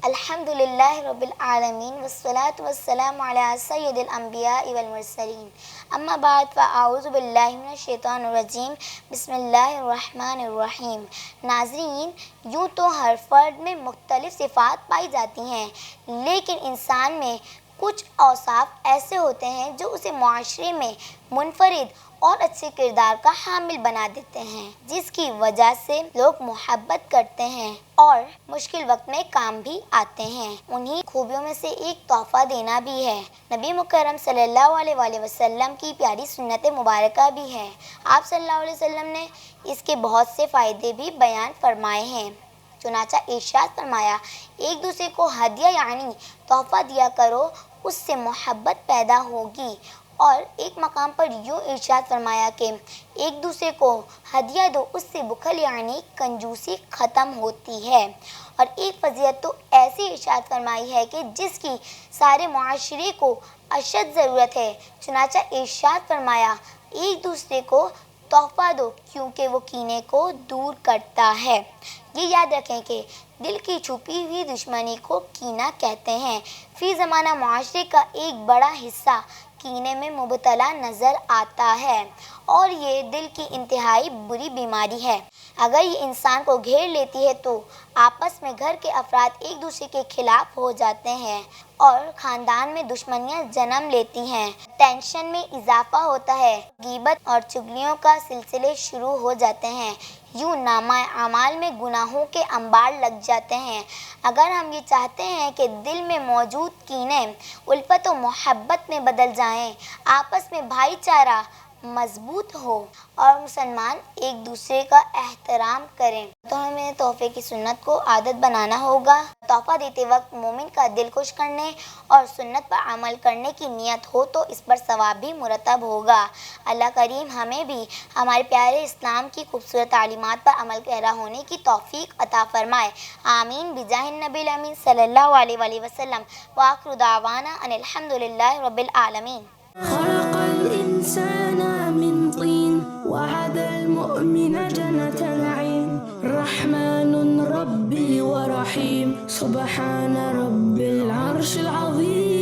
الحمد للہ رب العالمین والصلاة والسلام علی سید الانبیاء والمرسلین اما بعد فاعوذ باللہ من الشیطان الرجیم بسم اللہ الرحمن الرحیم۔ ناظرین، یوں تو ہر فرد میں مختلف صفات پائی جاتی ہیں، لیکن انسان میں کچھ اوصاف ایسے ہوتے ہیں جو اسے معاشرے میں منفرد اور اچھے کردار کا حامل بنا دیتے ہیں، جس کی وجہ سے لوگ محبت کرتے ہیں اور مشکل وقت میں کام بھی آتے ہیں۔ انہی خوبیوں میں سے ایک تحفہ دینا بھی ہے۔ نبی مکرم صلی اللہ علیہ وآلہ وسلم کی پیاری سنت مبارکہ بھی ہے۔ آپ صلی اللہ علیہ وسلم نے اس کے بہت سے فائدے بھی بیان فرمائے ہیں۔ چنانچہ ارشاد فرمایا، ایک دوسرے کو ہدیہ یعنی تحفہ دیا کرو، اس سے محبت پیدا ہوگی۔ اور ایک مقام پر یوں ارشاد فرمایا کہ ایک دوسرے کو ہدیہ دو، اس سے بخل یعنی کنجوسی ختم ہوتی ہے۔ اور ایک فضیلت تو ایسی ارشاد فرمائی ہے کہ جس کی سارے معاشرے کو اشد ضرورت ہے۔ چنانچہ ارشاد فرمایا، ایک دوسرے کو تحفہ دو کیونکہ وہ کینے کو دور کرتا ہے۔ یہ یاد رکھیں کہ دل کی چھپی ہوئی دشمنی کو کینہ کہتے ہیں۔ فی زمانہ معاشرے کا ایک بڑا حصہ کینے میں مبتلا نظر آتا ہے اور یہ دل کی انتہائی بری بیماری ہے۔ اگر یہ انسان کو گھیر لیتی ہے تو آپس میں گھر کے افراد ایک دوسرے کے خلاف ہو جاتے ہیں اور خاندان میں دشمنیاں جنم لیتی ہیں۔ ٹینشن میں اضافہ ہوتا ہے، غیبت اور چغلیوں کا سلسلے شروع ہو جاتے ہیں، یوں نامہ اعمال میں گناہوں کے انبار لگ جاتے ہیں۔ اگر ہم یہ چاہتے ہیں کہ دل میں موجود کینے الفت و محبت میں بدل جائیں، آپس میں بھائی چارہ مضبوط ہو اور مسلمان ایک دوسرے کا احترام کریں، تو ہمیں تحفے کی سنت کو عادت بنانا ہوگا۔ تحفہ دیتے وقت مومن کا دل خوش کرنے اور سنت پر عمل کرنے کی نیت ہو تو اس پر ثواب بھی مرتب ہوگا۔ اللہ کریم ہمیں بھی ہمارے پیارے اسلام کی خوبصورت تعلیمات پر عمل پیرا ہونے کی توفیق عطا فرمائے۔ آمین بجاہ النبی الامین صلی اللہ علیہ وآلہ وسلم۔ وآخر دعوانا ان الحمد للہ رب العالمین۔ خلق الإنسان من طين وعد المؤمن جنة العين رحمن ربي ورحيم سبحان رب العرش العظيم